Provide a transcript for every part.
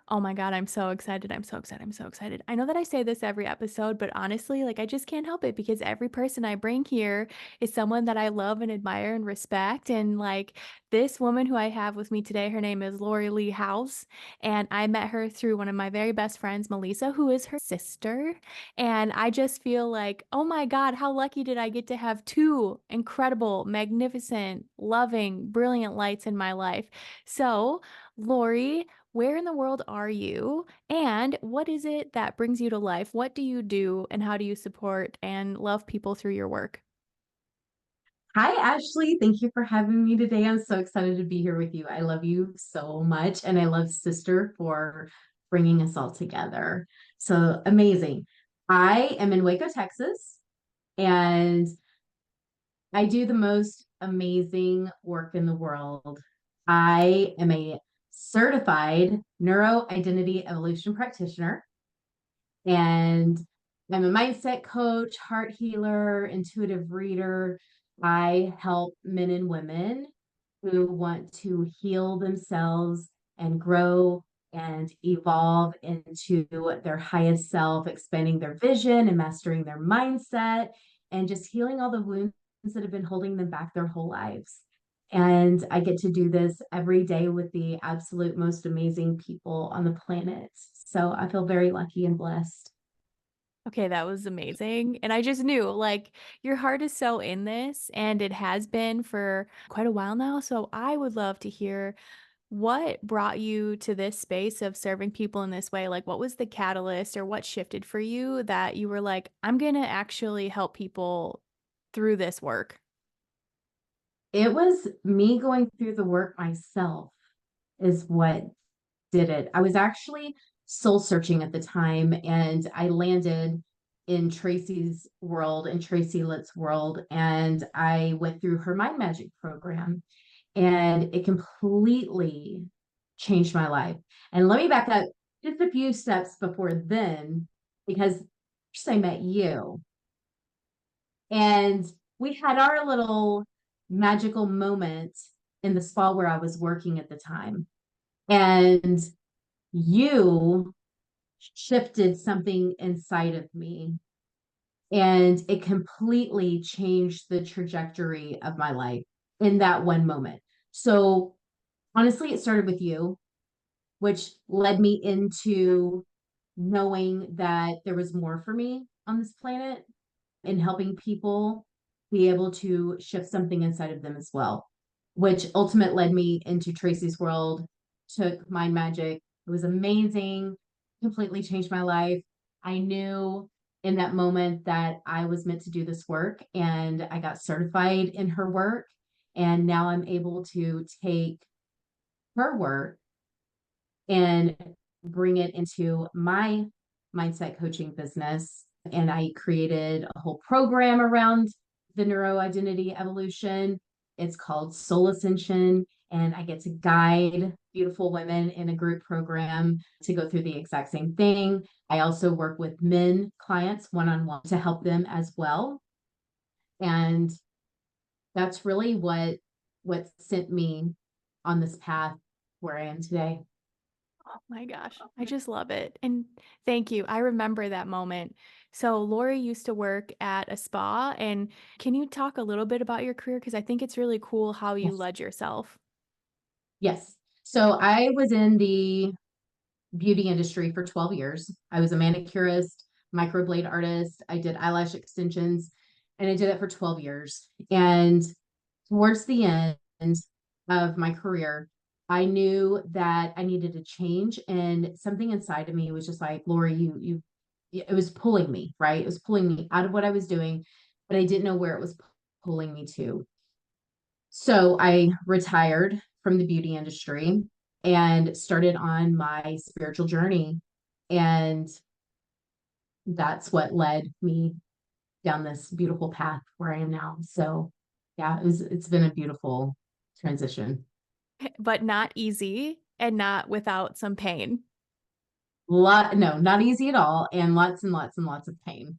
Oh my God, I'm so excited. I'm so excited. I'm so excited. I know that I say this every episode, but honestly, like I just can't help it because every person I bring here is someone that I love and admire and respect. And like this woman who I have with me today, her name is Lee Houze. And I met her through one of my very best friends, Melissa, who is her sister. And I just feel like, oh my God, how lucky did I get to have two incredible, magnificent, loving, brilliant lights in my life. So, Lori, where in the world are you? And what is it that brings you to life? What do you do and how do you support and love people through your work? Hi, Ashley. Thank you for having me today. I'm so excited to be here with you. I love you so much, and I love Sister for bringing us all together. So amazing. I am in Waco, Texas, and I do the most amazing work in the world. I am a certified neuro identity evolution practitioner, and I'm a mindset coach, heart healer, intuitive reader. I help men and women who want to heal themselves and grow and evolve into their highest self, expanding their vision and mastering their mindset, and just healing all the wounds that have been holding them back their whole lives. And I get to do this every day with the absolute most amazing people on the planet. So I feel very lucky and blessed. Okay, that was amazing. And I just knew like your heart is so in this and it has been for quite a while now. So I would love to hear what brought you to this space of serving people in this way. Like what was the catalyst or what shifted for you that you were like, I'm going to actually help people through this work? It was me going through the work myself is what did it. I was actually soul searching at the time, and I landed in Tracy's world, in Tracy Litt's world, and I went through her mind magic program, and it completely changed my life. And let me back up just a few steps before then, because first I met you, and we had our little magical moment in the spa where I was working at the time. And you shifted something inside of me, and it completely changed the trajectory of my life in that one moment. So honestly, it started with you, which led me into knowing that there was more for me on this planet and helping people be able to shift something inside of them as well, which ultimately led me into Tracy's world, took mind magic. It was amazing, completely changed my life. I knew in that moment that I was meant to do this work, and I got certified in her work. And now I'm able to take her work and bring it into my mindset coaching business. And I created a whole program around the neuro identity evolution. It's called Soul Ascension. And I get to guide beautiful women in a group program to go through the exact same thing. I also work with men clients one on one to help them as well. And that's really what sent me on this path where I am today. Oh my gosh, I just love it. And thank you. I remember that moment. So, Lori used to work at a spa, and can you talk a little bit about your career? Because I think it's really cool how you Yes. led yourself. Yes. So I was in the beauty industry for 12 years. I was a manicurist, microblade artist. I did eyelash extensions, and I did it for 12 years. And towards the end of my career, I knew that I needed to change, and something inside of me was just like, Lori, it was pulling me, right? It was pulling me out of what I was doing, but I didn't know where it was pulling me to. So I retired from the beauty industry and started on my spiritual journey. And that's what led me down this beautiful path where I am now. So yeah, it's been a beautiful transition. But not easy and not without some pain. No, not easy at all, and lots and lots and lots of pain.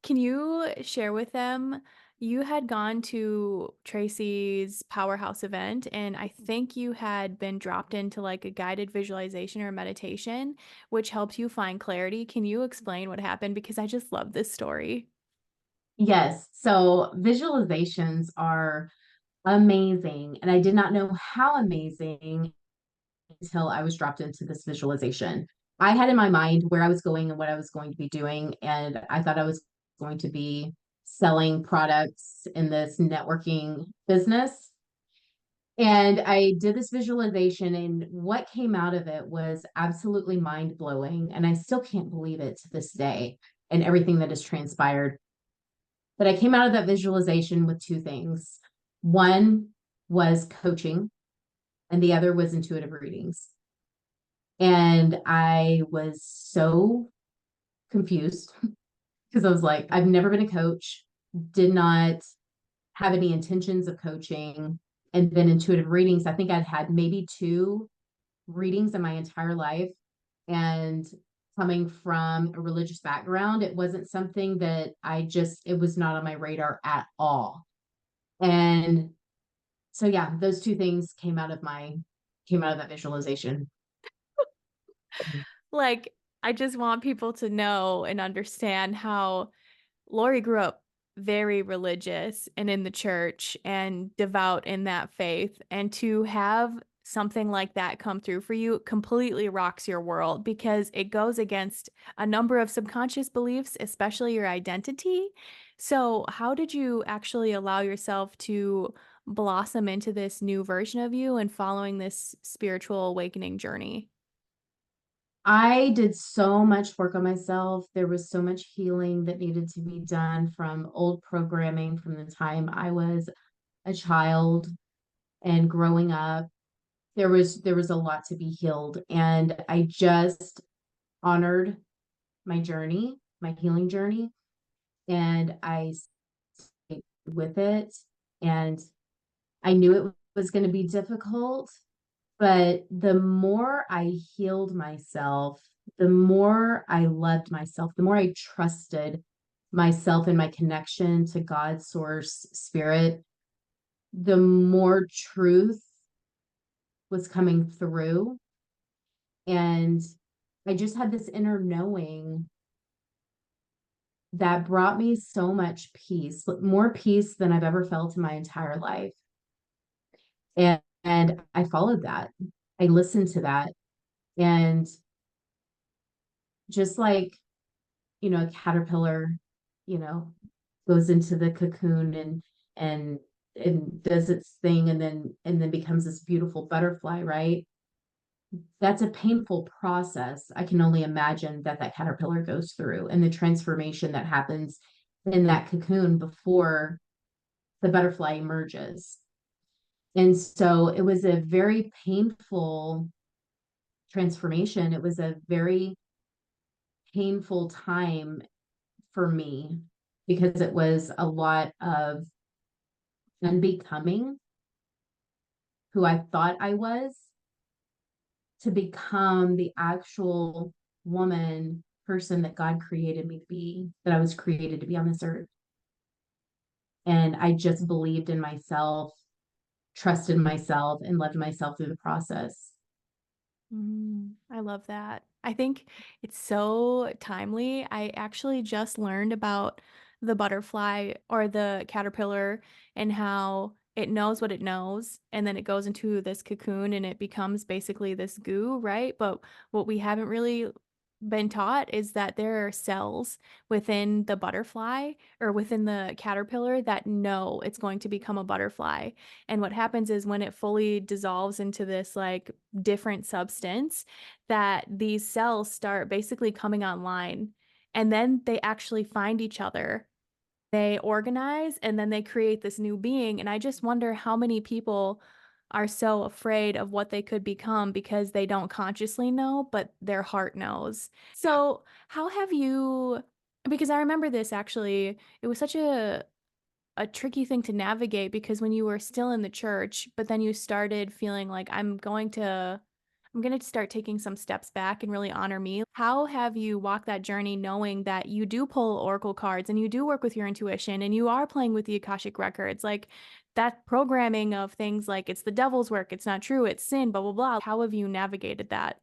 Can you share with them You had gone to Tracy's Powerhouse event, and I think you had been dropped into like a guided visualization or meditation, which helped you find clarity. Can you explain what happened? Because I just love this story. Yes. So visualizations are amazing. And I did not know how amazing until I was dropped into this visualization. I had in my mind where I was going and what I was going to be doing. And I thought I was going to be selling products in this networking business. And I did this visualization, and what came out of it was absolutely mind blowing. And I still can't believe it to this day and everything that has transpired. But I came out of that visualization with two things. One was coaching, and the other was intuitive readings. And I was so confused because I was like, I've never been a coach, did not have any intentions of coaching. And then intuitive readings, I think I'd had maybe two readings in my entire life. And coming from a religious background, it wasn't something that it was not on my radar at all. And so, yeah, those two things came out of that visualization. Like, I just want people to know and understand how Lori grew up very religious and in the church and devout in that faith. And to have something like that come through for you completely rocks your world because it goes against a number of subconscious beliefs, especially your identity. So, how did you actually allow yourself to blossom into this new version of you and following this spiritual awakening journey? I did so much work on myself. There was so much healing that needed to be done from old programming from the time I was a child and growing up. There was a lot to be healed, and I just honored my journey, my healing journey, and I stayed with it. And I knew it was going to be difficult, but the more I healed myself, the more I loved myself, the more I trusted myself and my connection to God, source, spirit, the more truth was coming through. And I just had this inner knowing that brought me so much peace, more peace than I've ever felt in my entire life. And I followed that. I listened to that. And just like, a caterpillar, you know, goes into the cocoon and and does its thing and then becomes this beautiful butterfly, right? That's a painful process. I can only imagine that that caterpillar goes through and the transformation that happens in that cocoon before the butterfly emerges. And so it was a very painful transformation. It was a very painful time for me because it was a lot of unbecoming who I thought I was to become the actual woman, person that God created me to be, that I was created to be on this earth. And I just believed in myself, trusted myself, and loved myself through the process. I love that. I think it's so timely. I actually just learned about the butterfly or the caterpillar and how it knows what it knows, and then it goes into this cocoon and it becomes basically this goo, right? But what we haven't really been taught is that there are cells within the butterfly or within the caterpillar that know it's going to become a butterfly. And what happens is when it fully dissolves into this like different substance, that these cells start basically coming online. And then they actually find each other. They organize and then they create this new being. And I just wonder how many people are so afraid of what they could become because they don't consciously know, but their heart knows. So, how have you, because I remember this actually, it was such a tricky thing to navigate because when you were still in the church, but then you started feeling like I'm going to start taking some steps back and really honor me. How have you walked that journey knowing that you do pull oracle cards and you do work with your intuition and you are playing with the Akashic records? Like that programming of things like it's the devil's work, it's not true, it's sin, blah, blah, blah. How have you navigated that?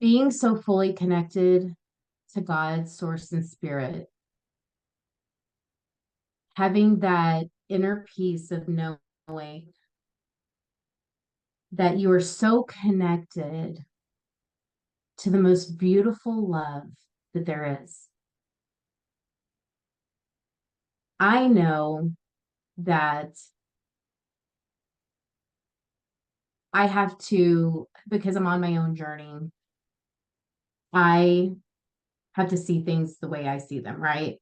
Being so fully connected to God, source, and spirit, having that inner peace of knowing that you are so connected to the most beautiful love that there is. I know that I have to, because I'm on my own journey, I have to see things the way I see them, right?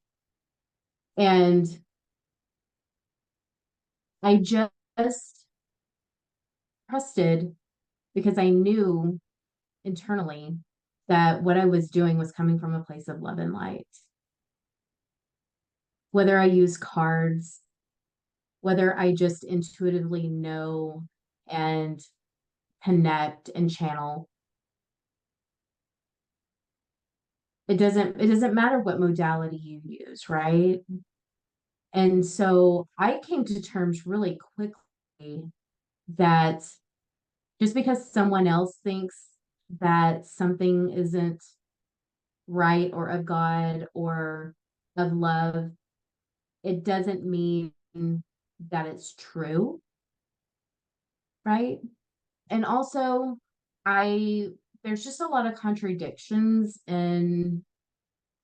And I just trusted because I knew internally that what I was doing was coming from a place of love and light. Whether I use cards, whether I just intuitively know and connect and channel, it doesn't matter what modality you use, right? And so I came to terms really quickly that just because someone else thinks that something isn't right or of God or of love, it doesn't mean that it's true, right? And also, I there's just a lot of contradictions in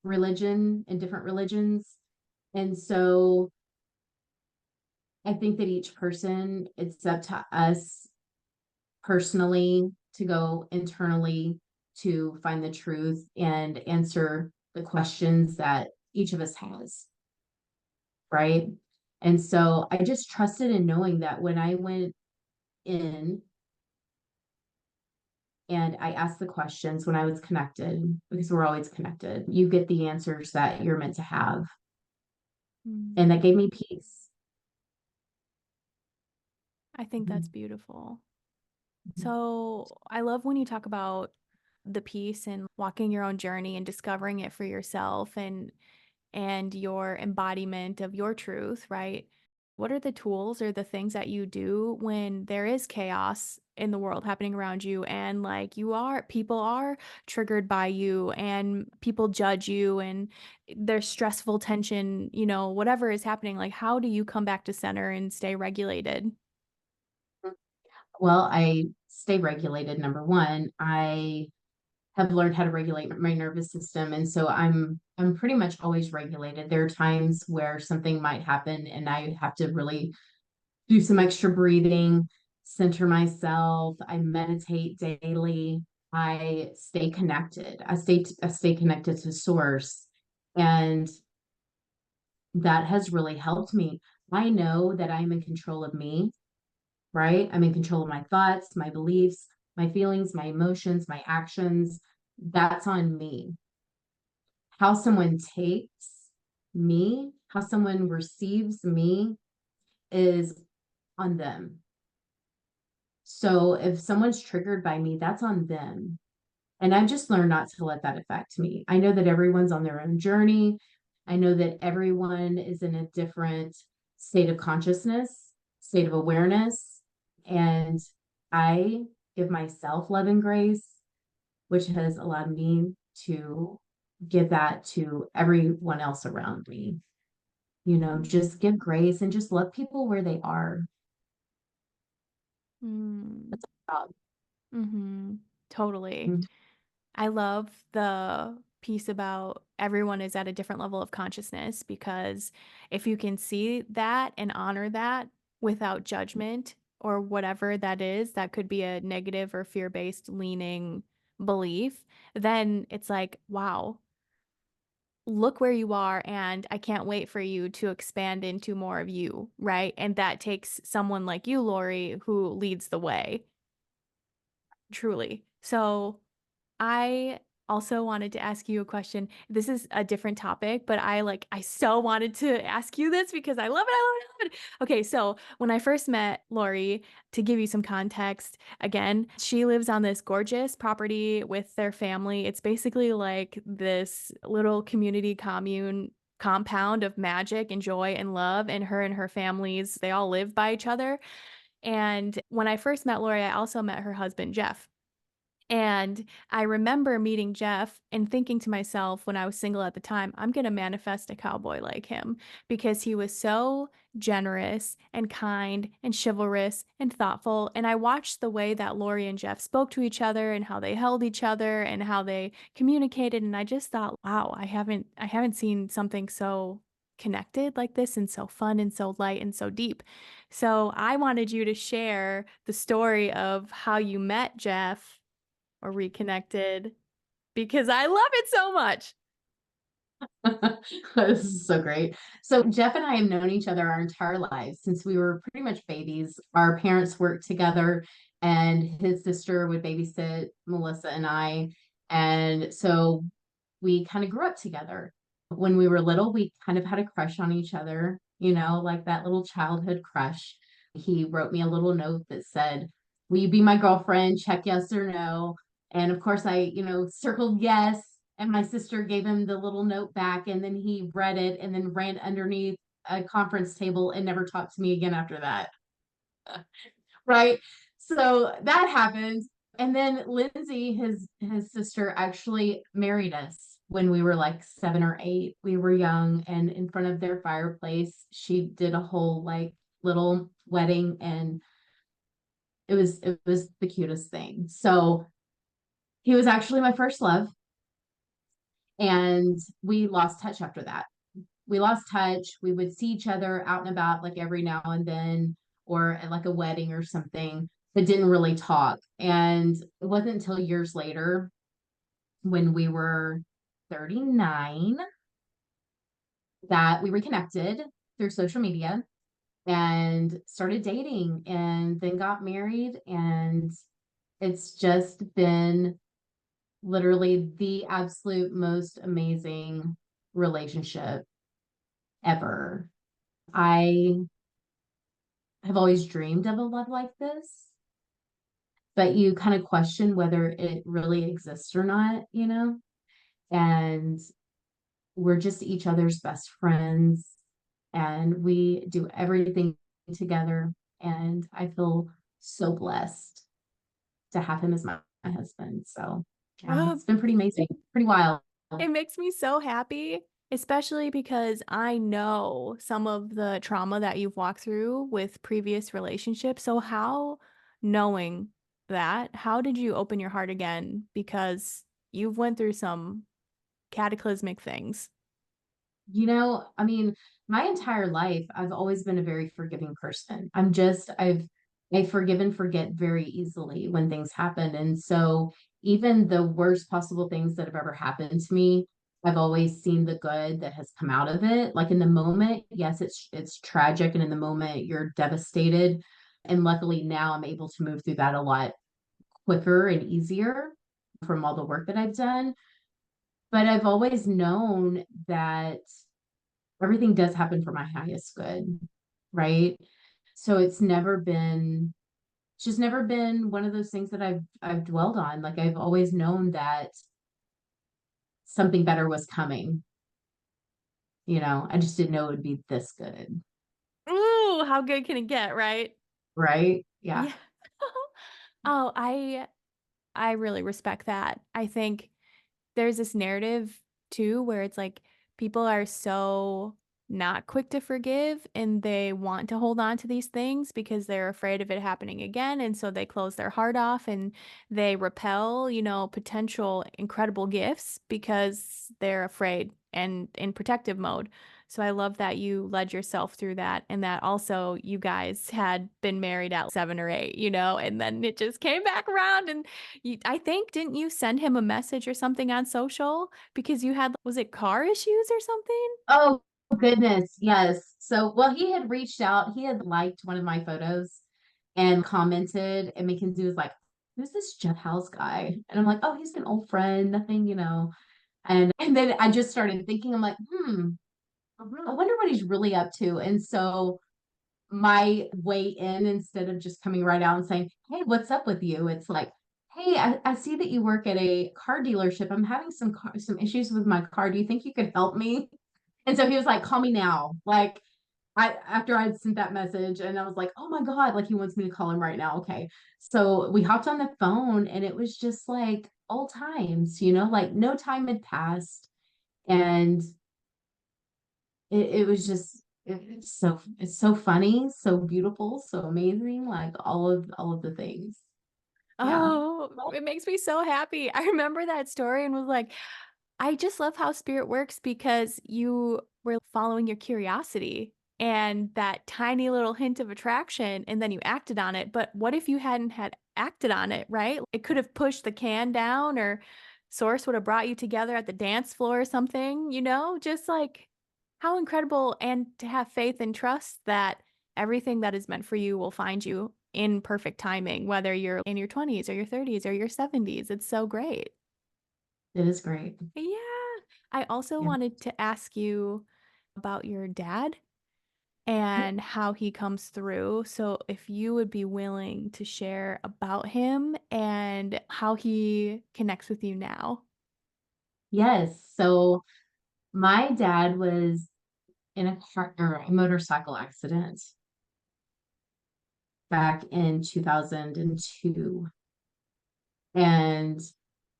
religion and different religions. And so I think that each person, it's up to us personally to go internally to find the truth and answer the questions that each of us has, right? And so I just trusted in knowing that when I went in and I asked the questions when I was connected, because we're always connected, you get the answers that you're meant to have. Mm. And that gave me peace. I think that's Mhm. beautiful. So I love when you talk about the peace and walking your own journey and discovering it for yourself and your embodiment of your truth, right? What are the tools or the things that you do when there is chaos in the world happening around you and like people are triggered by you and people judge you and there's stressful tension, whatever is happening, like how do you come back to center and stay regulated? Well, I stay regulated, number one. I have learned how to regulate my nervous system. And so I'm pretty much always regulated. There are times where something might happen and I have to really do some extra breathing, center myself. I meditate daily. I stay connected. I stay connected to source. And that has really helped me. I know that I'm in control of me, right? I'm in control of my thoughts, my beliefs, my feelings, my emotions, my actions. That's on me. How someone takes me, how someone receives me is on them. So if someone's triggered by me, that's on them. And I've just learned not to let that affect me. I know that everyone's on their own journey. I know that everyone is in a different state of consciousness, state of awareness. And I give myself love and grace, which has allowed me to give that to everyone else around me. Just give grace and just love people where they are. Mm, That's a job. mm-hmm. Totally. Mhm. I love the piece about everyone is at a different level of consciousness because if you can see that and honor that without judgment or whatever that is, that could be a negative or fear-based leaning belief, then it's like, wow, look where you are and I can't wait for you to expand into more of you, right? And that takes someone like you, Lori, who leads the way, truly. So I also wanted to ask you a question. This is a different topic, but I so wanted to ask you this because I love it. I love it. I love it. Okay, so when I first met Lori, to give you some context, again, she lives on this gorgeous property with their family. It's basically like this little community commune compound of magic and joy and love, and her families, they all live by each other. And when I first met Lori, I also met her husband, Jeff. And I remember meeting Jeff and thinking to myself when I was single at the time, I'm going to manifest a cowboy like him because he was so generous and kind and chivalrous and thoughtful. And I watched the way that Lori and Jeff spoke to each other and how they held each other and how they communicated. And I just thought, wow, I haven't seen something so connected like this and so fun and so light and so deep. So I wanted you to share the story of how you met Jeff or reconnected because I love it so much. This is so great. So Jeff and I have known each other our entire lives since we were pretty much babies. Our parents worked together, and his sister would babysit Melissa and I. And so we kind of grew up together. When we were little, we kind of had a crush on each other, like that little childhood crush. He wrote me a little note that said, "Will you be my girlfriend? Check yes or no." And of course, I, circled yes. And my sister gave him the little note back, and then he read it and then ran underneath a conference table and never talked to me again after that. Right. So that happened. And then Lindsay, his sister, actually married us when we were like 7 or 8. We were young, and in front of their fireplace, she did a whole like little wedding, and it was the cutest thing. So he was actually my first love, and we lost touch after that. We lost touch. We would see each other out and about like every now and then, or at like a wedding or something, but didn't really talk. And it wasn't until years later when we were 39 that we reconnected through social media and started dating and then got married. And it's just been literally the absolute most amazing relationship ever. I have always dreamed of a love like this, but you kind of question whether it really exists or not. And we're just each other's best friends, and we do everything together. And I feel so blessed to have him as my husband. So, yeah, Oh, it's been pretty amazing, pretty wild. it makes me so happy, especially because I know some of the trauma that you've walked through with previous relationships. So knowing that, how did you open your heart again? Because you've went through some cataclysmic things. I mean, my entire life, I've always been a very forgiving person. I forgive and forget very easily when things happen. And so even the worst possible things that have ever happened to me, I've always seen the good that has come out of it. Like in the moment, yes, it's tragic, and in the moment you're devastated. And luckily now I'm able to move through that a lot quicker and easier from all the work that I've done. But I've always known that everything does happen for my highest good, right? So it's just never been one of those things that I've dwelled on. Like I've always known that something better was coming. I just didn't know it would be this good, Ooh, how good can it get, right? right? Yeah. Yeah. Oh, I really respect that. I think there's this narrative too where it's like people are so not quick to forgive and they want to hold on to these things because they're afraid of it happening again. And so they close their heart off and they repel, potential incredible gifts because they're afraid and in protective mode. So I love that you led yourself through that and that also you guys had been married at 7 or 8, and then it just came back around and I think, didn't you send him a message or something on social because you had, was it car issues or something? Oh, goodness. Yes. So, well, he had reached out, he had liked one of my photos and commented, and Mackenzie was like, who's this Jeff House guy? And I'm like, oh, he's an old friend, nothing, And then I just started thinking, I'm like, I wonder what he's really up to. And so my way in, instead of just coming right out and saying, hey, what's up with you? It's like, hey, I see that you work at a car dealership. I'm having some issues with my car. Do you think you could help me? And so he was like, call me now. Like after I'd sent that message, and I was like, oh my God, like he wants me to call him right now. Okay. So we hopped on the phone, and it was just like old times, like no time had passed. And it was just it's so funny, so beautiful, so amazing, like all of the things. Yeah. Oh, it makes me so happy. I remember that story and was like, I just love how spirit works because you were following your curiosity and that tiny little hint of attraction, and then you acted on it. But what if you hadn't had acted on it, right? It could have pushed the can down, or Source would have brought you together at the dance floor or something, just like how incredible. And to have faith and trust that everything that is meant for you will find you in perfect timing, whether you're in your 20s or your 30s or your 70s. It's so great. It is great. Yeah. I also Yeah. wanted to ask you about your dad and how he comes through. So, if you would be willing to share about him and how he connects with you now. Yes. So my dad was in a car or a motorcycle accident back in 2002, and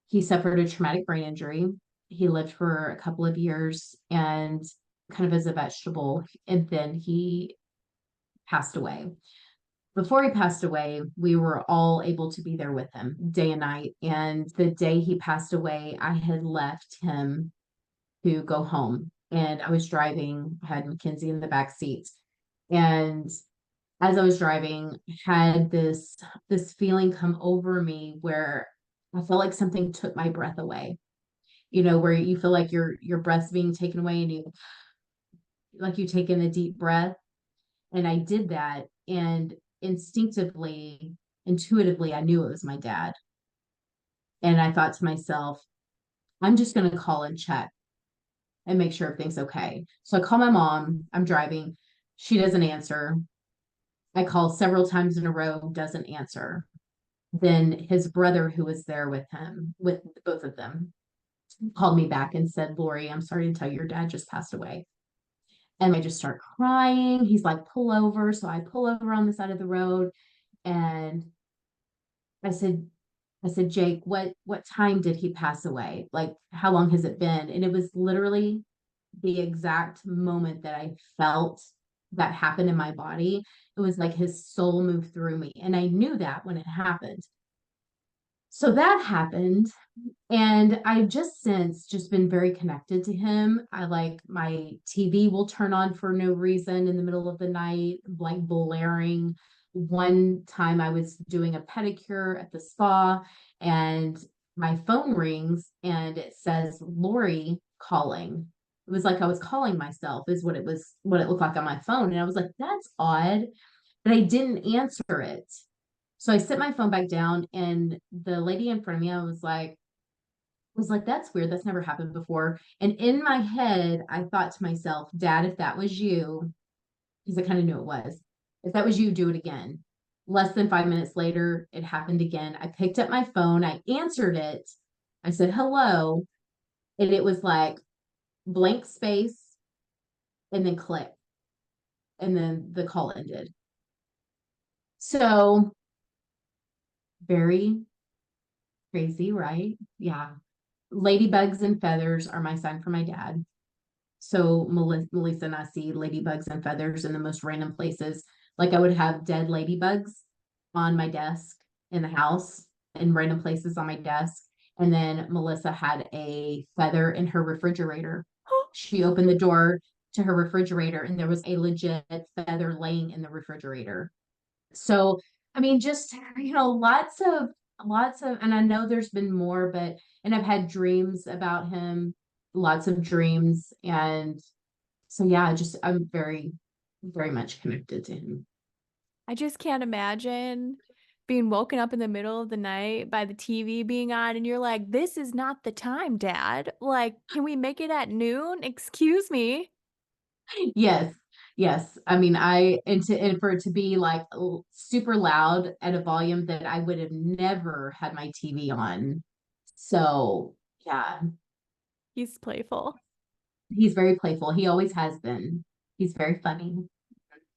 he suffered a traumatic brain injury. He lived for a couple of years and kind of as a vegetable, and then he passed away. Before he passed away, we were all able to be there with him day and night. And the day he passed away, I had left him to go home. And I was driving, I had Mackenzie in the back seat. And as I was driving, had this feeling come over me where I felt like something took my breath away. Where you feel like your breath's being taken away, and you take in a deep breath. And I did that, and instinctively, intuitively, I knew it was my dad. And I thought to myself, I'm just going to call and check and make sure everything's okay. So I call my mom. I'm driving. She doesn't answer. I call several times in a row, doesn't answer. Then his brother, who was there with him, with both of them, called me back and said, Lori, I'm sorry to tell you, your dad just passed away. And I just start crying. He's like, pull over. So I pull over on the side of the road, and I said, Jake, what time did he pass away? Like, how long has it been? And it was literally the exact moment that I felt that happened in my body. It was like his soul moved through me. And I knew that when it happened. So that happened. And I've just since just been very connected to him. I like my TV will turn on for no reason in the middle of the night, like blaring. One time I was doing a pedicure at the spa, and my phone rings and it says Lori calling. It was like I was calling myself, is what it looked like on my phone. And I was like, that's odd. But I didn't answer it. So I set my phone back down, and the lady in front of me, I was like, that's weird. That's never happened before. And in my head, I thought to myself, Dad, if that was you, because I kind of knew it was, if that was you, do it again. Less than 5 minutes later, it happened again. I picked up my phone, I answered it. I said, hello. And it was like blank space and then click. And then the call ended. So very crazy, right? Yeah. Ladybugs and feathers are my sign for my dad. So Melissa and I see ladybugs and feathers in the most random places. Like I would have dead ladybugs on my desk in the house, in random places on my desk. And then Melissa had a feather in her refrigerator. She opened the door to her refrigerator, and there was a legit feather laying in the refrigerator. So, I mean, just, lots of, and I know there's been more, and I've had dreams about him, lots of dreams. And so, yeah, I'm very, very much connected to him. I just can't imagine. being woken up in the middle of the night by the TV being on, and you're like, "This is not the time, Dad. Like, can we make it at noon? Excuse me." Yes. Yes. I mean, and for it to be like super loud at a volume that I would have never had my TV on. So, yeah, He's playful. he's very playful. He always has been. He's very funny.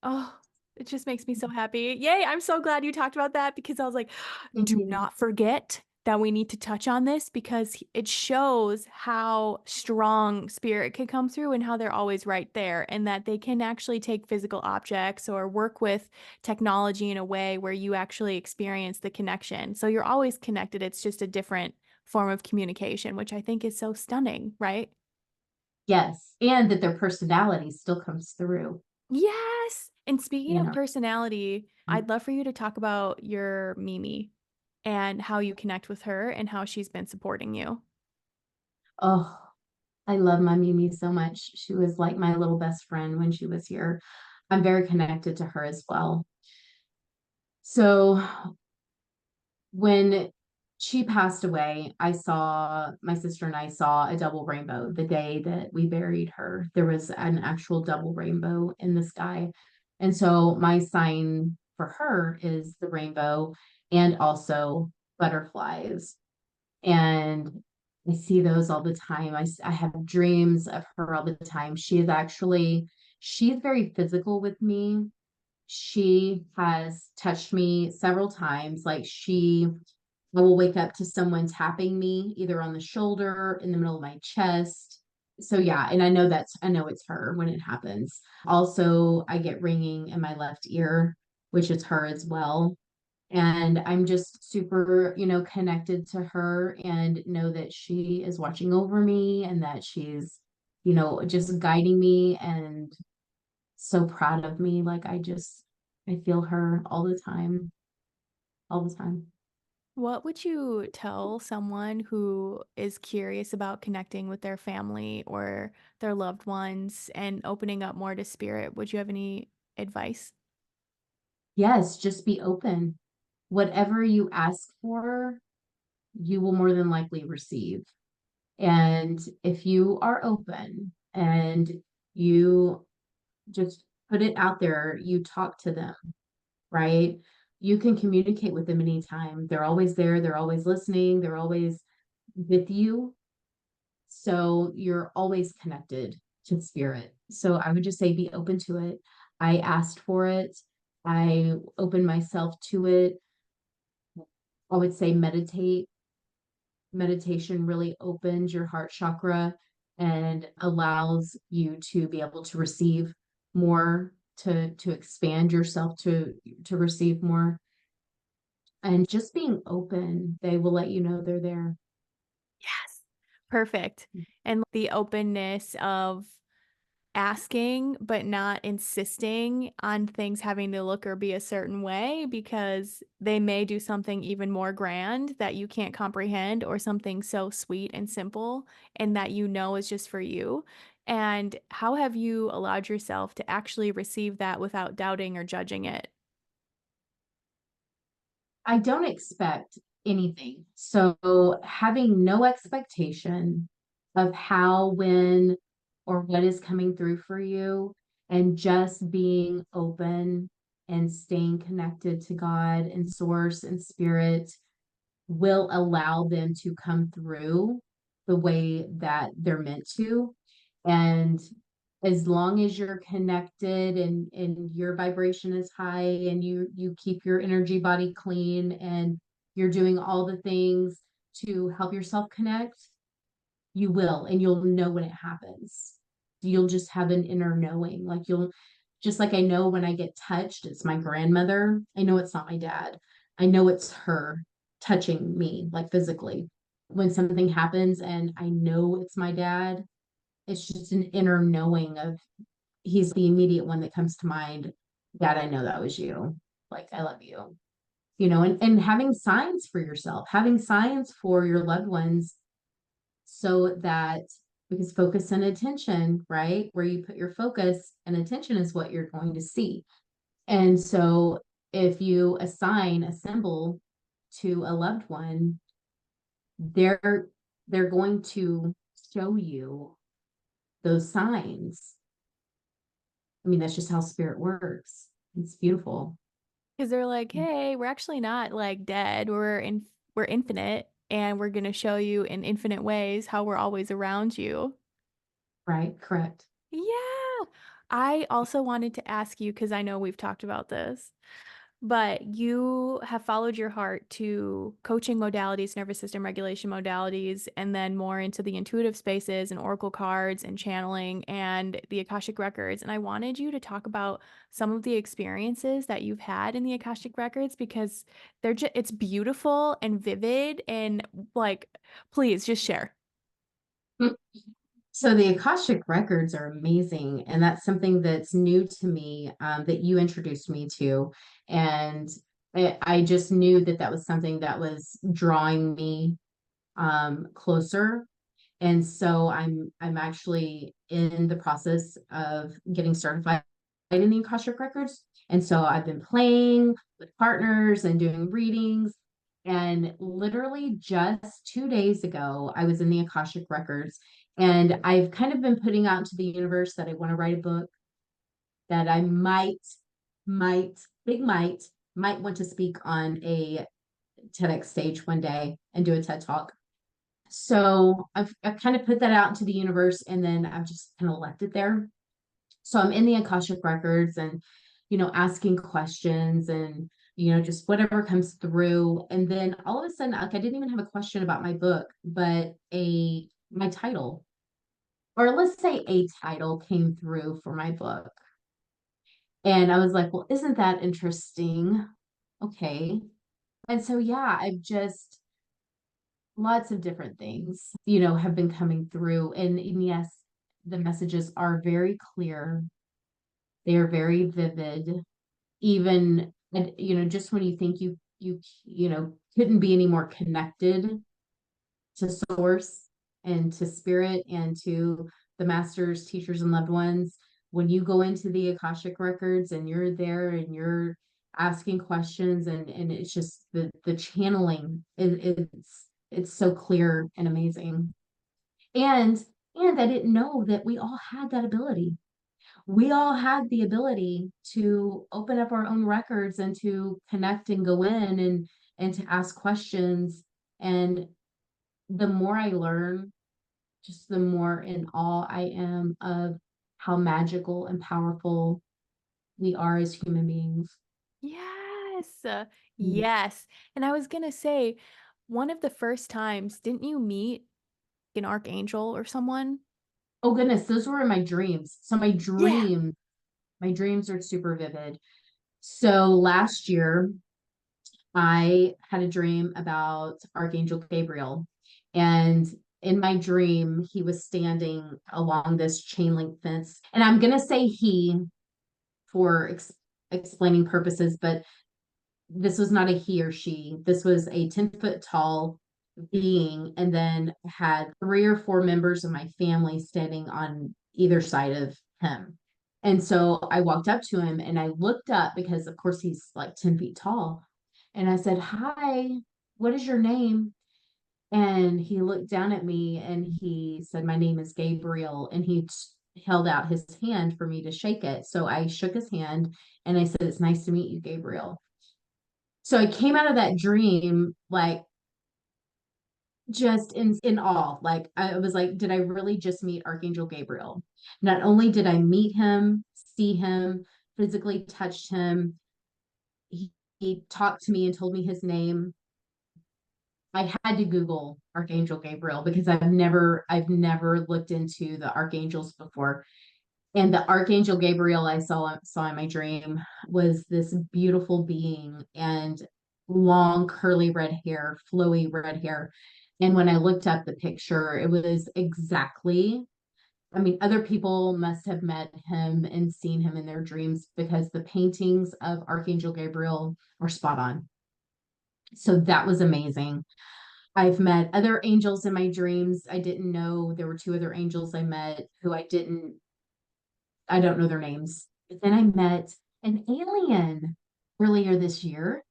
Oh, it just makes me so happy. Yay, I'm so glad you talked about that because I was like, Thank do you. not forget that we need to touch on this because it shows how strong spirit can come through and how they're always right there and that they can actually take physical objects or work with technology in a way where you actually experience the connection. So you're always connected. It's just a different form of communication, which I think is so stunning, right? Yes. And that their personality still comes through, Yes. And speaking you of know. personality, I'd love for you to talk about your Mimi and how you connect with her and how she's been supporting you. Oh, I love my Mimi so much. She was like my little best friend when she was here. I'm very connected to her as well. So when she passed away, my sister and I saw a double rainbow the day that we buried her. There was an actual double rainbow in the sky. And so my sign for her is the rainbow and also butterflies. And I see those all the time. I have dreams of her all the time. She's very physical with me. She has touched me several times. I will wake up to someone tapping me either on the shoulder, in the middle of my chest. So yeah, and I know it's her when it happens. Also, I get ringing in my left ear, which is her as well. And I'm just super, connected to her and know that she is watching over me and that she's, just guiding me and so proud of me. I feel her all the time. What would you tell someone who is curious about connecting with their family or their loved ones and opening up more to spirit? Would you have any advice? Yes, just be open. Whatever you ask for, you will more than likely receive. And if you are open and you just put it out there, you talk to them, right? You can communicate with them anytime. They're always there, they're always listening, they're always with you. So you're always connected to spirit. So I would just say be open to it. I asked for it. I opened myself to it. I would say meditate. Meditation really opens your heart chakra and allows you to be able to receive more, to expand yourself to receive more. And just being open, they will let you know they're there. Yes. Perfect. And the openness of asking, but not insisting on things having to look or be a certain way because they may do something even more grand that you can't comprehend or something so sweet and simple and that you know is just for you. And how have you allowed yourself to actually receive that without doubting or judging it? I don't expect anything. So having no expectation of how, when, or what is coming through for you, and just being open and staying connected to God and source and spirit will allow them to come through the way that they're meant to. And as long as you're connected and your vibration is high and you keep your energy body clean and you're doing all the things to help yourself connect, you will, and you'll know when it happens. You'll just have an inner knowing. Just like I know when I get touched, it's my grandmother. I know it's not my dad. I know it's her touching me, like physically. When something happens and I know it's my dad, it's just an inner knowing of he's the immediate one that comes to mind. Dad, I know that was you. Like, I love you. And having signs for yourself, having signs for your loved ones so that because focus and attention, right? Where you put your focus and attention is what you're going to see. And so if you assign a symbol to a loved one, they're they're going to show you those signs. I mean, that's just how spirit works. It's beautiful. Because they're like, hey, we're actually not like dead. We're infinite, and we're gonna show you in infinite ways how we're always around you. Right? Correct. Yeah. I also wanted to ask you, because I know we've talked about this, but you have followed your heart to coaching modalities, nervous system regulation modalities, and then more into the intuitive spaces and oracle cards and channeling and the Akashic records. And I wanted you to talk about some of the experiences that you've had in the Akashic records because it's beautiful and vivid and like, please just share. So the Akashic records are amazing, and that's something that's new to me, that you introduced me to, and I just knew that that was something that was drawing me closer. And so I'm actually in the process of getting certified in the Akashic records. And so I've been playing with partners and doing readings. And literally just 2 days ago, I was in the Akashic records, and I've kind of been putting out into the universe that I want to write a book, that I might, big might want to speak on a TEDx stage one day and do a TED talk. So I've kind of put that out into the universe, and then I've just kind of left it there. So I'm in the Akashic records and, asking questions and, just whatever comes through. And then all of a sudden, like, I didn't even have a question about my book, but my title, or let's say a title, came through for my book. And I was like, well, isn't that interesting? Okay. And so, yeah, I've just, lots of different things, have been coming through. And yes, the messages are very clear. They are very vivid. Even, and just when you think you couldn't be any more connected to source and to spirit and to the masters, teachers, and loved ones, when you go into the Akashic records and you're there and you're asking questions, and it's just the channeling, it's so clear and amazing. And and I didn't know that we all had that ability. We all had the ability to open up our own records and to connect and go in and to ask questions. And the more I learn, just the more in awe I am of how magical and powerful we are as human beings. Yes. Mm. Yes. And I was gonna say, one of the first times, didn't you meet an archangel or someone? Oh goodness, those were in my dreams. So Yeah. my dreams are super vivid. So last year, I had a dream about Archangel Gabriel. And in my dream, he was standing along this chain link fence. And I'm going to say he for explaining purposes, but this was not a he or she. This was a 10-foot tall being, and then had 3 or 4 members of my family standing on either side of him. And so I walked up to him and I looked up because, of course, he's like 10 feet tall. And I said, "Hi, what is your name?" And he looked down at me and he said, "My name is Gabriel." And he held out his hand for me to shake it. So I shook his hand and I said, "It's nice to meet you, Gabriel." So I came out of that dream like just in awe. Like I was like, did I really just meet Archangel Gabriel? Not only did I meet him, see him, physically touched him, he talked to me and told me his name. I had to Google Archangel Gabriel because I've never looked into the archangels before. And the Archangel Gabriel I saw in my dream was this beautiful being, and long curly red hair, flowy red hair. And when I looked up the picture, it was exactly, I mean, other people must have met him and seen him in their dreams because the paintings of Archangel Gabriel are spot on. So that was amazing. I've met other angels in my dreams. I didn't know there were 2 other angels I met who I don't know their names. But then I met an alien. earlier this year,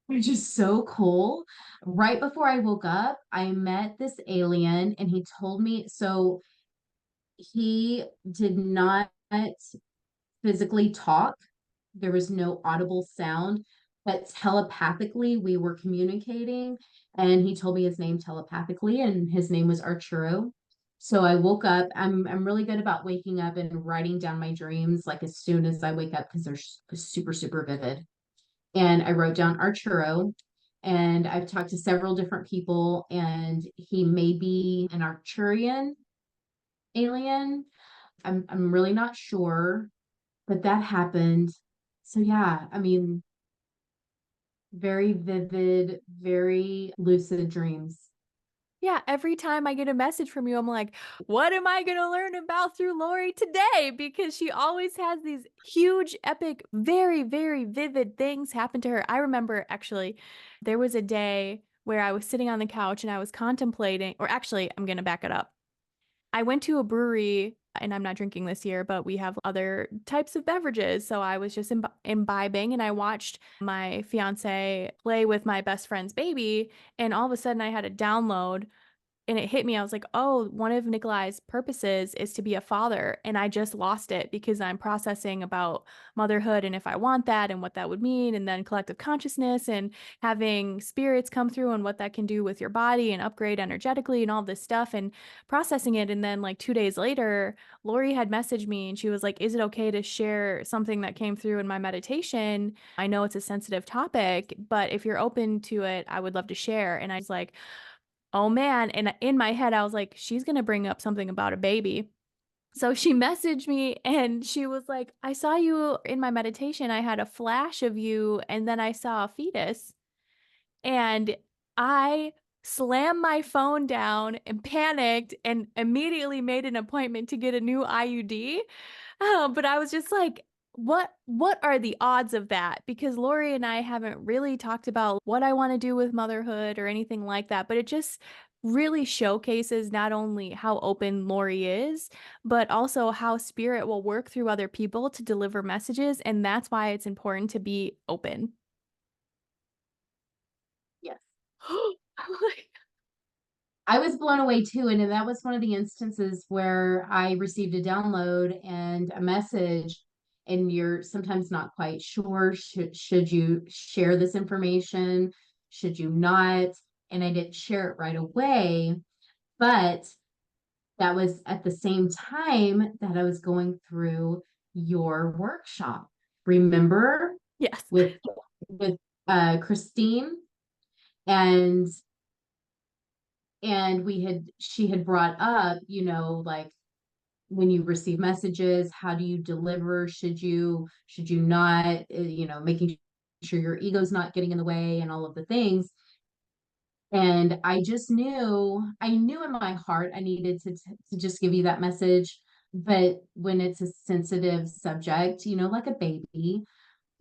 which is so cool. Right before I woke up, I met this alien and he told me, so he did not physically talk. There was no audible sound, but telepathically we were communicating. And he told me his name telepathically, and his name was Arturo. So I woke up. I'm really good about waking up and writing down my dreams like as soon as I wake up because they're super, super vivid. And I wrote down Arturo. And I've talked to several different people, and he may be an Arcturian alien. I'm really not sure, but that happened. So yeah, I mean, very vivid, very lucid dreams. Yeah, every time I get a message from you, I'm like, what am I going to learn about through Lori today? Because she always has these huge, epic, very, very vivid things happen to her. I remember actually, there was a day where I was sitting on the couch and I was contemplating, or actually, I'm going to back it up. I went to a brewery and I'm not drinking this year, but we have other types of beverages. So I was just imbibing and I watched my fiance play with my best friend's baby. And all of a sudden I had a download and it hit me. I was like, oh, one of Nikolai's purposes is to be a father. And I just lost it because I'm processing about motherhood and if I want that and what that would mean. And then collective consciousness and having spirits come through and what that can do with your body and upgrade energetically and all this stuff and processing it. And then, like 2 days later, Lori had messaged me and she was like, is it okay to share something that came through in my meditation? I know it's a sensitive topic, but if you're open to it, I would love to share. And I was like, oh man. And in my head, I was like, she's going to bring up something about a baby. So she messaged me and she was like, I saw you in my meditation. I had a flash of you, and then I saw a fetus. And I slammed my phone down and panicked and immediately made an appointment to get a new IUD. But I was just like, what are the odds of that? Because Lori and I haven't really talked about what I want to do with motherhood or anything like that, but it just really showcases not only how open Lori is, but also how spirit will work through other people to deliver messages. And that's why it's important to be open. Yes. I'm like, I was blown away too. And that was one of the instances where I received a download and a message, and you're sometimes not quite sure, should you share this information? Should you not? And I didn't share it right away. But that was at the same time that I was going through your workshop. Remember yes. with with Christine, and we had she had brought up, like when you receive messages, how do you deliver? Should you not, making sure your ego's not getting in the way and all of the things. And I knew in my heart I needed to just give you that message. But when it's a sensitive subject, like a baby,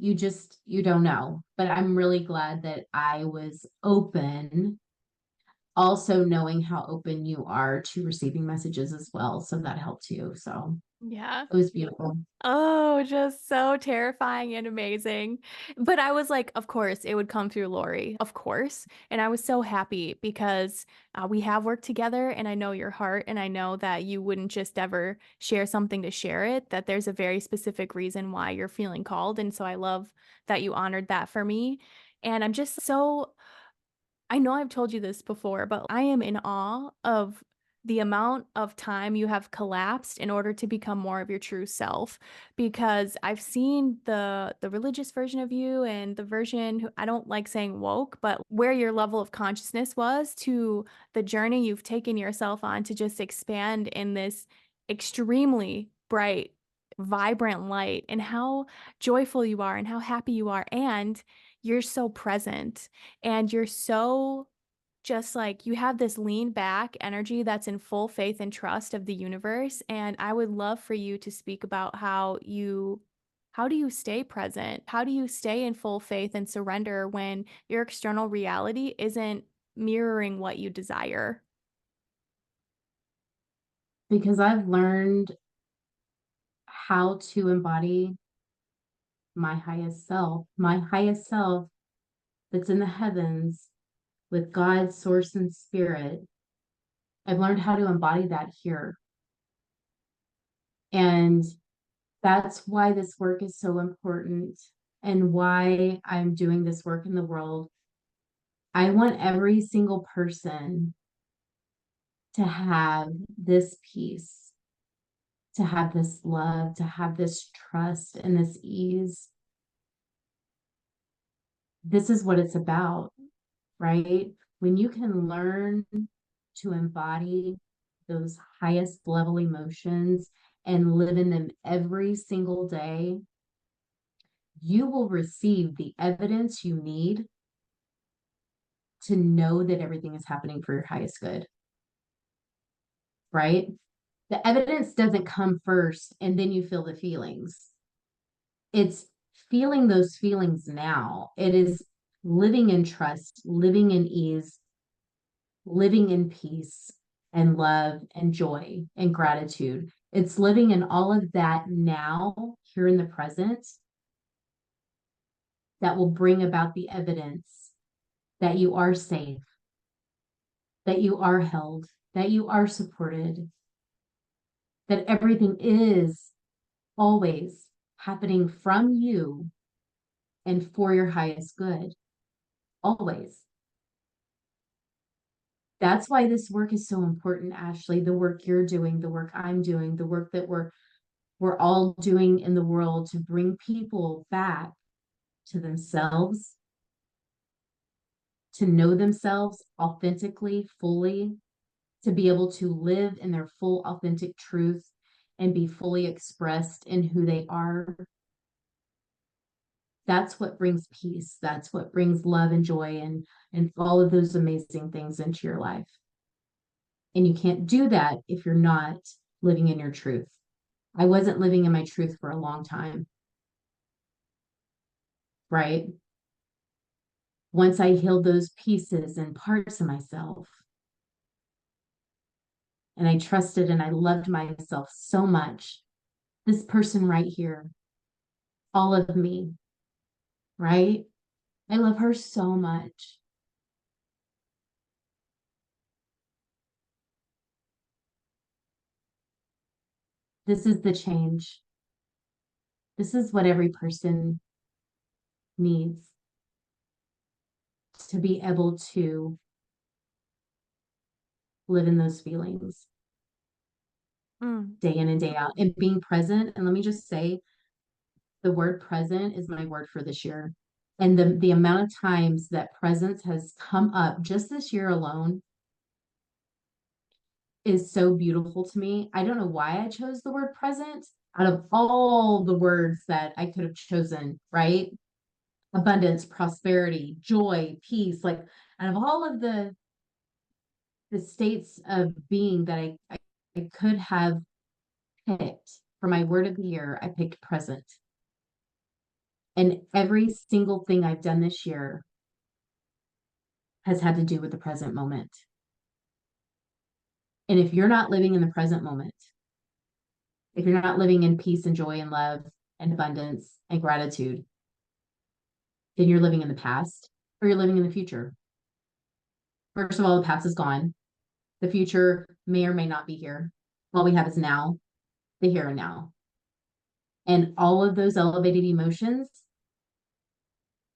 you don't know. But I'm really glad that I was open, also knowing how open you are to receiving messages as well. So that helped you. So Yeah. it was beautiful. Oh, just so terrifying and amazing. But I was like, of course, it would come through Lori, of course. And I was so happy because we have worked together and I know your heart and I know that you wouldn't just ever share something to share it, that there's a very specific reason why you're feeling called. And so I love that you honored that for me. And I'm just so I know I've told you this before, but I am in awe of the amount of time you have collapsed in order to become more of your true self. Because I've seen the religious version of you and the version who I don't like saying woke, but where your level of consciousness was to the journey you've taken yourself on to just expand in this extremely bright, vibrant light, and how joyful you are and how happy you are. And you're so present and you're so just like you have this lean back energy that's in full faith and trust of the universe. And I would love for you to speak about how do you stay present? How do you stay in full faith and surrender when your external reality isn't mirroring what you desire? Because I've learned how to embody my highest self that's in the heavens with God, source, and spirit. I've learned how to embody that here. And that's why this work is so important and why I'm doing this work in the world. I want every single person to have this peace, to have this love, to have this trust and this ease. This is what it's about, right? When you can learn to embody those highest level emotions and live in them every single day, you will receive the evidence you need to know that everything is happening for your highest good, right? The evidence doesn't come first and then you feel the feelings. It's feeling those feelings now. It is living in trust, living in ease, living in peace and love and joy and gratitude. It's living in all of that now, here in the present, that will bring about the evidence that you are safe, that you are held, that you are supported, that everything is always happening from you and for your highest good. Always. That's why this work is so important, Ashley. The work you're doing, the work I'm doing, the work that we're all doing in the world to bring people back to themselves, to know themselves authentically, fully, to be able to live in their full authentic truth and be fully expressed in who they are. That's what brings peace. That's what brings love and joy and all of those amazing things into your life. And you can't do that if you're not living in your truth. I wasn't living in my truth for a long time, right? Once I healed those pieces and parts of myself, and I trusted and I loved myself so much, this person right here, all of me, right? I love her so much. This is the change. This is what every person needs to be able to live in those feelings day in and day out and being present. And let me just say, the word present is my word for this year. And the amount of times that presence has come up just this year alone is so beautiful to me. I don't know why I chose the word present out of all the words that I could have chosen, right? Abundance, prosperity, joy, peace, like out of all of the states of being that I could have picked for my word of the year, I picked present. And every single thing I've done this year has had to do with the present moment. And if you're not living in the present moment, if you're not living in peace and joy and love and abundance and gratitude, then you're living in the past or you're living in the future. First of all, the past is gone. The future may or may not be here. All we have is now, the here and now. And all of those elevated emotions,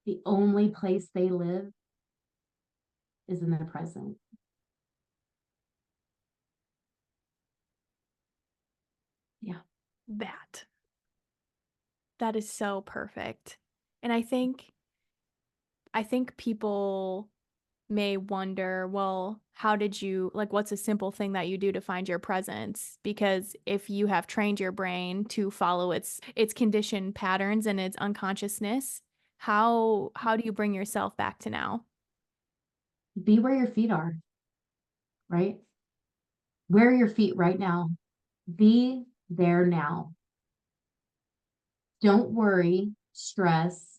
the only place they live is in the present. Yeah. That is so perfect. And I think people may wonder, well, how did you, like, what's a simple thing that you do to find your presence? Because if you have trained your brain to follow its conditioned patterns and its unconsciousness, how do you bring yourself back to now? Be where your feet are, right? Where are your feet right now? Be there now. Don't worry, stress,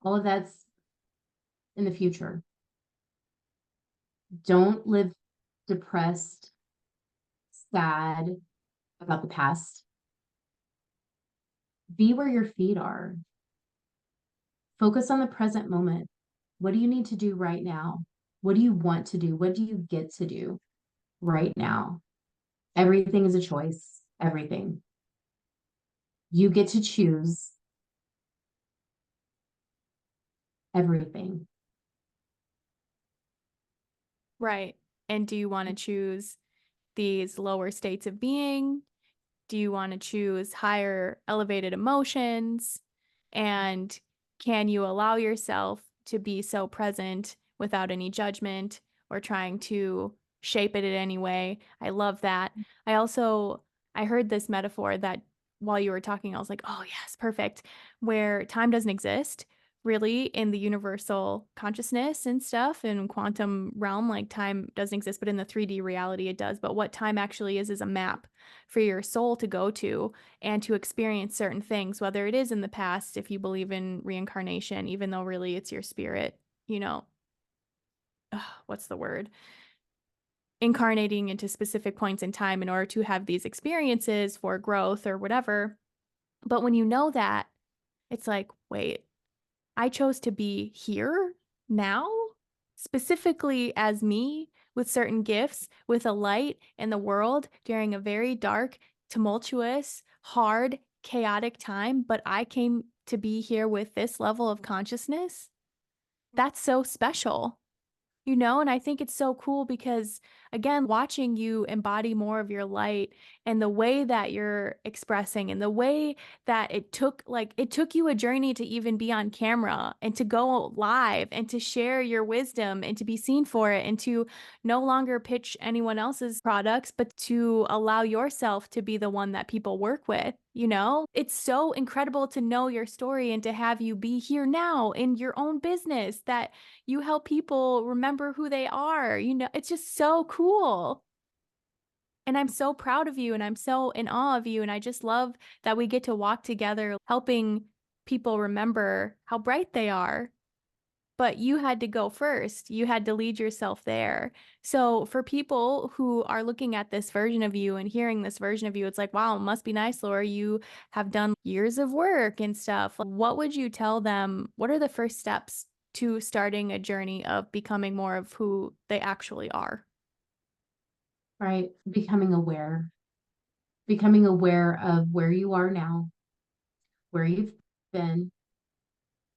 all of that's in the future. Don't live depressed, sad about the past. Be where your feet are. Focus on the present moment. What do you need to do right now? What do you want to do? What do you get to do right now? Everything is a choice. Everything. You get to choose everything. Right. And do you want to choose these lower states of being? Do you want to choose higher elevated emotions? And can you allow yourself to be so present without any judgment or trying to shape it in any way? I love that. I also I heard this metaphor that while you were talking, I was like, oh yes, perfect. Where time doesn't exist really in the universal consciousness and stuff in quantum realm, like time doesn't exist, but in the 3D reality it does. But what time actually is a map for your soul to go to and to experience certain things, whether it is in the past, if you believe in reincarnation, even though really it's your spirit, you know, what's the word? Incarnating into specific points in time in order to have these experiences for growth or whatever. But when you know that, it's like, wait, I chose to be here now, specifically as me, with certain gifts, with a light in the world during a very dark, tumultuous, hard, chaotic time. But I came to be here with this level of consciousness. That's so special. And I think it's so cool because, again, watching you embody more of your light and the way that you're expressing and the way that it took you a journey to even be on camera and to go live and to share your wisdom and to be seen for it and to no longer pitch anyone else's products, but to allow yourself to be the one that people work with. It's so incredible to know your story and to have you be here now in your own business that you help people remember who they are. It's just so cool. And I'm so proud of you and I'm so in awe of you. And I just love that we get to walk together, helping people remember how bright they are. But you had to go first. You had to lead yourself there. So for people who are looking at this version of you and hearing this version of you, it's like, wow, it must be nice, Laura. You have done years of work and stuff. What would you tell them? What are the first steps to starting a journey of becoming more of who they actually are? Right? Becoming aware of where you are now, where you've been,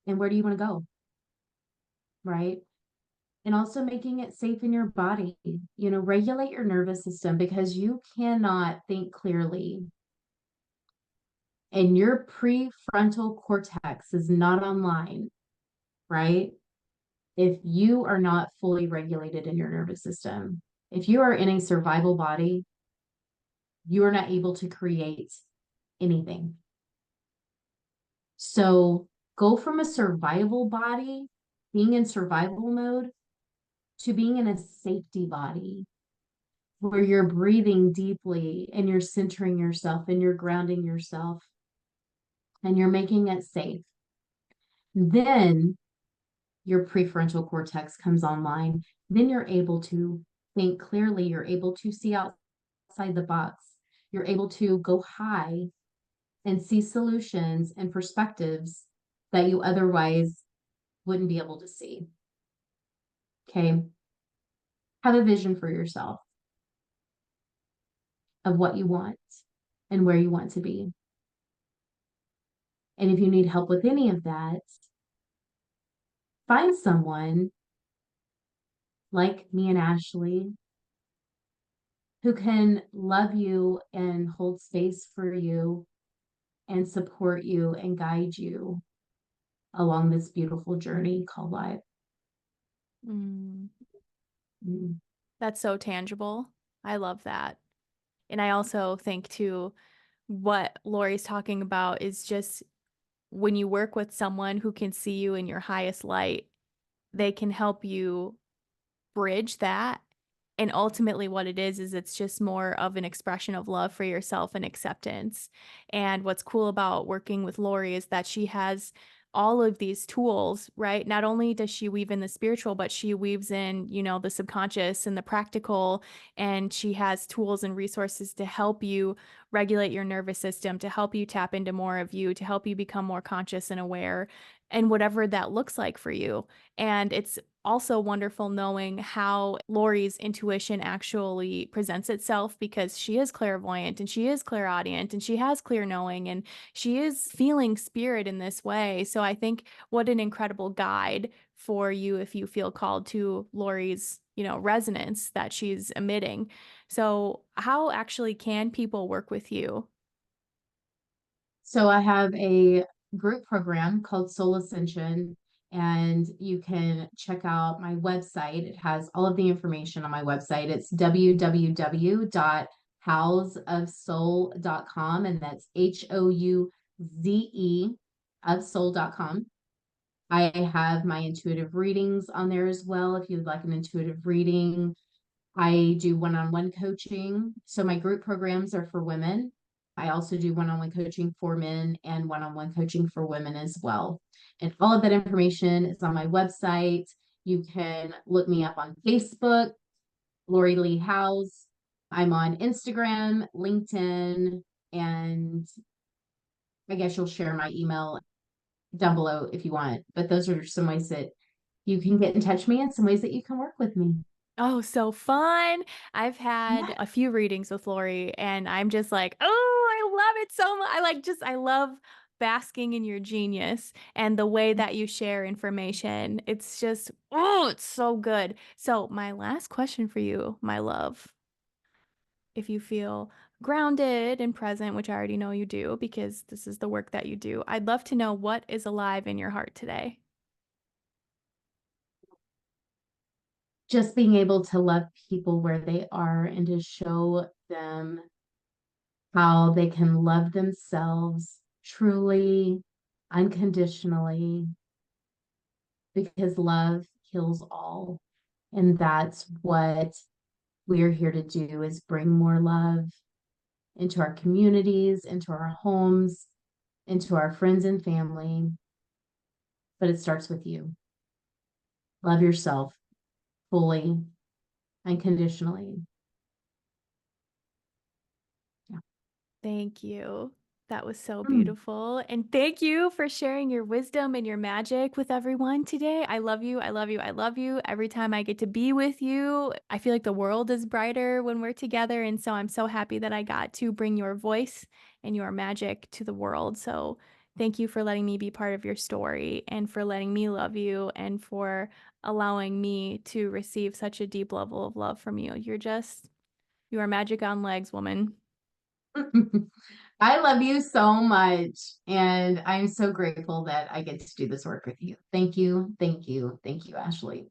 and where do you want to go, right? And also making it safe in your body. Regulate your nervous system because you cannot think clearly and your prefrontal cortex is not online, right? If you are not fully regulated in your nervous system, if you are in a survival body, you are not able to create anything. So go from a survival body, being in survival mode, to being in a safety body where you're breathing deeply and you're centering yourself and you're grounding yourself and you're making it safe. Then your prefrontal cortex comes online. Then you're able to think clearly. You're able to see outside the box. You're able to go high and see solutions and perspectives that you otherwise wouldn't be able to see. Okay. Have a vision for yourself of what you want and where you want to be. And if you need help with any of that, find someone like me and Ashley who can love you and hold space for you and support you and guide you along this beautiful journey called life. Mm, Mm. that's so tangible. I love that. And I also think too, what Lori's talking about is just when you work with someone who can see you in your highest light, they can help you bridge that. And ultimately, what it is it's just more of an expression of love for yourself and acceptance. And what's cool about working with Lori is that she has all of these tools, right? Not only does she weave in the spiritual, but she weaves in, the subconscious and the practical, and she has tools and resources to help you regulate your nervous system, to help you tap into more of you, to help you become more conscious and aware, and whatever that looks like for you. And it's also wonderful knowing how Lori's intuition actually presents itself, because she is clairvoyant and she is clairaudient and she has clear knowing and she is feeling spirit in this way. So I think what an incredible guide for you if you feel called to Lori's, resonance that she's emitting. So how actually can people work with you? So I have a group program called Soul Ascension, and you can check out my website. It has all of the information on my website. It's www.houseofsoul.com, and that's HOUZE of soul.com. I have my intuitive readings on there as well. If you'd like an intuitive reading, I do one-on-one coaching. So my group programs are for women. I also do one-on-one coaching for men and one-on-one coaching for women as well. And all of that information is on my website. You can look me up on Facebook, Lori Lee Houze. I'm on Instagram, LinkedIn, and I guess you'll share my email down below if you want. But those are some ways that you can get in touch with me and some ways that you can work with me. Oh, so fun. I've had Yeah. a few readings with Lori and I'm just like, oh, I love it so much. I love basking in your genius and the way that you share information. It's just, oh, it's so good. So, my last question for you, my love, if you feel grounded and present, which I already know you do because this is the work that you do, I'd love to know what is alive in your heart today. Just being able to love people where they are and to show them how they can love themselves truly, unconditionally, because love heals all. And that's what we're here to do, is bring more love into our communities, into our homes, into our friends and family. But it starts with you. Love yourself fully, unconditionally. Yeah. Thank you. That was so Mm. beautiful. And thank you for sharing your wisdom and your magic with everyone today. I love you. I love you. I love you. Every time I get to be with you, I feel like the world is brighter when we're together. And so I'm so happy that I got to bring your voice and your magic to the world. So thank you for letting me be part of your story and for letting me love you and for allowing me to receive such a deep level of love from you. You are magic on legs, woman. I love you so much. And I'm so grateful that I get to do this work with you. Thank you. Thank you. Thank you, Ashley.